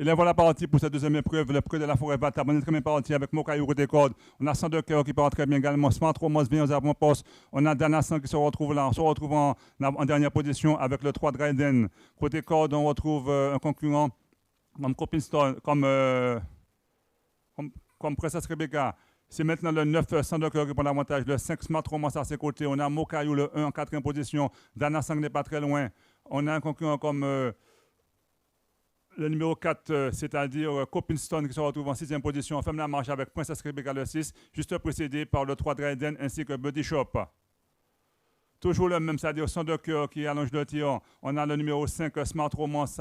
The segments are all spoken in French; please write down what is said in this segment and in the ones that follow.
Et là, voilà parti pour cette deuxième épreuve, le prix de la forêt Bata. On est très bien parti avec Mokayu côté corde. On a 102 cœurs qui partent très bien également. Smart Romance vient aux avant-postes. On a Danasan qui se retrouve là. On se retrouve en dernière position avec le 3 Dryden. Côté corde, on retrouve un concurrent comme Copinston, comme Princess Rebecca. C'est maintenant le 9 102 cœurs qui prend l'avantage. Le 5 Smart Romance à ses côtés. On a Mokayu, le 1 en quatrième position. Danasan n'est pas très loin. On a un concurrent comme le numéro 4, c'est-à-dire Copinston qui se retrouve en sixième position. On ferme la marche avec Princess Rebecca le 6, juste précédé par le 3 Dryden ainsi que Buddy Shop. Toujours le même, c'est-à-dire 102 cœurs qui allonge le tir. On a le numéro 5, Smart Romance,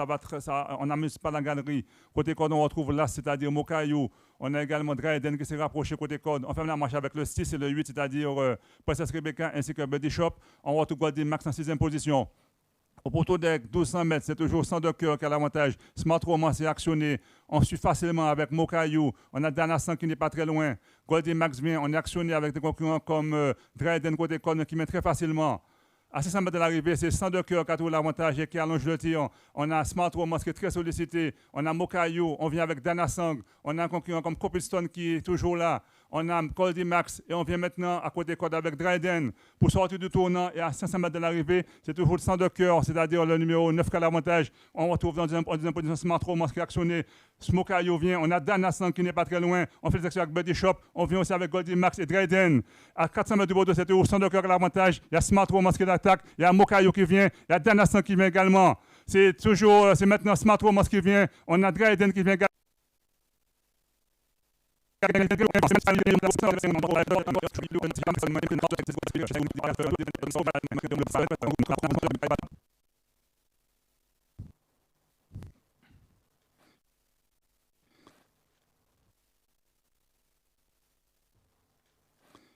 on n'amuse pas la galerie. Côté corde, on retrouve là, c'est-à-dire Mokayu. On a également Dryden qui s'est rapproché côté corde. On ferme la marche avec le 6 et le 8, c'est-à-dire Princess Rebecca ainsi que Buddy Shop. On retrouve Goldie Max en sixième position. Au poteau deck, 1200 mètres, c'est toujours 102 cœurs qui a l'avantage. Smart Romance est actionné. On suit facilement avec Mokayu. On a Danasan qui n'est pas très loin. Goldie Max vient. On est actionné avec des concurrents comme Dryden côté corne qui met très facilement. À 600 mètres de l'arrivée, c'est 102 cœurs qui a tout l'avantage et qui allonge le tir. On a Smart Romance qui est très sollicité. On a Mokayu. On vient avec Danasang. On a un concurrent comme Copinston qui est toujours là. On a Goldie Max et on vient maintenant à côté corde avec Dryden pour sortir du tournant et à 500 mètres de l'arrivée, c'est toujours le 102 cœurs, c'est-à-dire le numéro 9 qui a l'avantage. On retrouve dans une position Smart Romance qui est actionné. Mokayu vient, on a Danasan qui n'est pas très loin. On fait l'exaction avec Buddy Shop, on vient aussi avec Goldie Max et Dryden. À 400 mètres du bordeaux, c'est toujours 102 cœurs qui a l'avantage. Il y a Smart Romance qui l'attaque, il y a Mokayu qui vient, il y a Danasan qui vient également. C'est maintenant Smart Romance qui vient, on a Dryden qui vient également.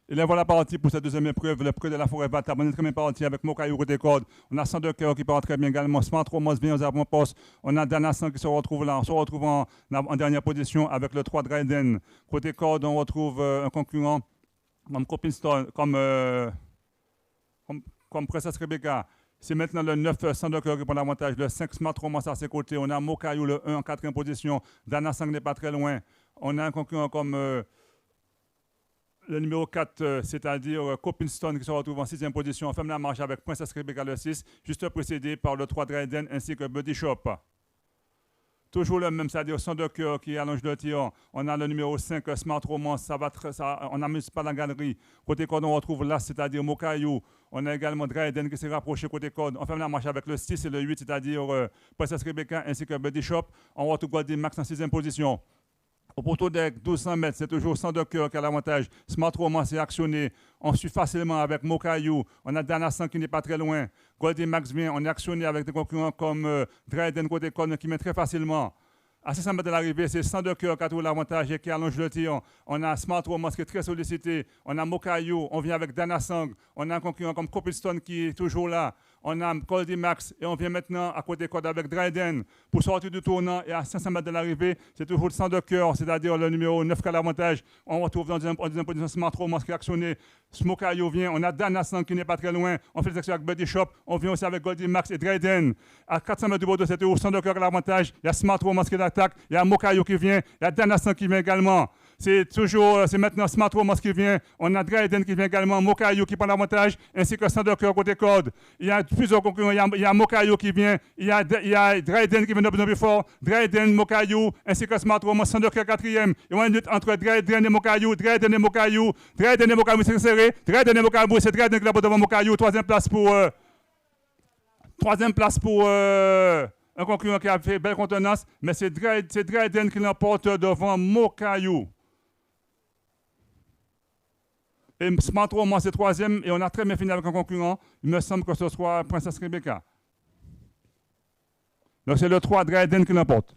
Et là, voilà parti pour cette deuxième épreuve, le prix de la forêt Bata. On est très bien parti avec Mokayu côté corde. On a 102 cœurs qui partent très bien également. Smart Romance vient aux avant-postes. On a Danasan qui se retrouve là. On se retrouve en dernière position avec le 3 Dryden. Côté corde, on retrouve un concurrent comme Copinston, comme Princess Rebecca. C'est maintenant le 9 102 cœurs qui prend l'avantage. Le 5 Smart Romance à ses côtés. On a Mokayu, le 1 en quatrième position. Danasan n'est pas très loin. On a un concurrent comme le numéro 4, c'est-à-dire Copinston qui se retrouve en sixième position. On ferme la marche avec Princess Rebecca le 6, juste précédé par le 3 Dryden ainsi que Buddy Shop. Toujours le même, c'est-à-dire 102 cœurs qui allonge le tir. On a le numéro 5, Smart Romance, on n'amuse pas la galerie. Côté corde, on retrouve là, c'est-à-dire Mokayu. On a également Dryden qui s'est rapproché côté corde. On ferme la marche avec le 6 et le 8, c'est-à-dire Princess Rebecca ainsi que Buddy Shop. On retrouve Goldie Max en sixième position. Au poteau deck, 1200 mètres, c'est toujours 102 cœurs qui a l'avantage. Smart Romance est actionné. On suit facilement avec Mokayu. On a Danasan qui n'est pas très loin. Goldie Max vient. On est actionné avec des concurrents comme Dryden côté corne qui met très facilement. À 600 mètres de l'arrivée, c'est 102 cœurs qui a tout l'avantage et qui allonge le tir. On a Smart Romance qui est très sollicité. On a Mokayu. On vient avec Danasang. On a un concurrent comme Copinston qui est toujours là. On a Goldie Max et on vient maintenant à côté corde avec Dryden pour sortir du tournant et à 500 mètres de l'arrivée, c'est toujours le 102 cœurs, c'est-à-dire le numéro 9 qui a l'avantage. On retrouve dans une position Smart Romance qui est actionné. Mokayu vient, on a Danasan qui n'est pas très loin. On fait l'exaction avec Buddy Shop, on vient aussi avec Goldie Max et Dryden. À 400 mètres du bordeaux, c'est toujours 102 cœurs qui a l'avantage. Il y a Smart Romance qui l'attaque, il y a Mokayu qui vient, il y a Danasan qui vient également. C'est maintenant Smart Romance qui vient. On a Dryden qui vient également, Mokayu qui prend l'avantage, ainsi que 102 cœurs côté corde. Il y a plusieurs concurrents. Il y a Mokayu qui vient. Il y a Dryden qui vient de plus en plus fort. Dryden, Mokayu, ainsi que Smart Romance, 102 cœurs quatrième. Il y a une lutte entre Dryden et Mokayu. Dryden et Mokayu, c'est serré. Dryden et Mokayu, c'est Dryden qui est devant Mokayu. Troisième place pour un concurrent qui a fait belle contenance, mais c'est Dryden qui l'emporte devant Mokayu. Et Smart Romance est troisième et on a très bien fini avec un concurrent. Il me semble que ce soit Princess Rebecca. Donc c'est le 3 Dryden qui l'emporte.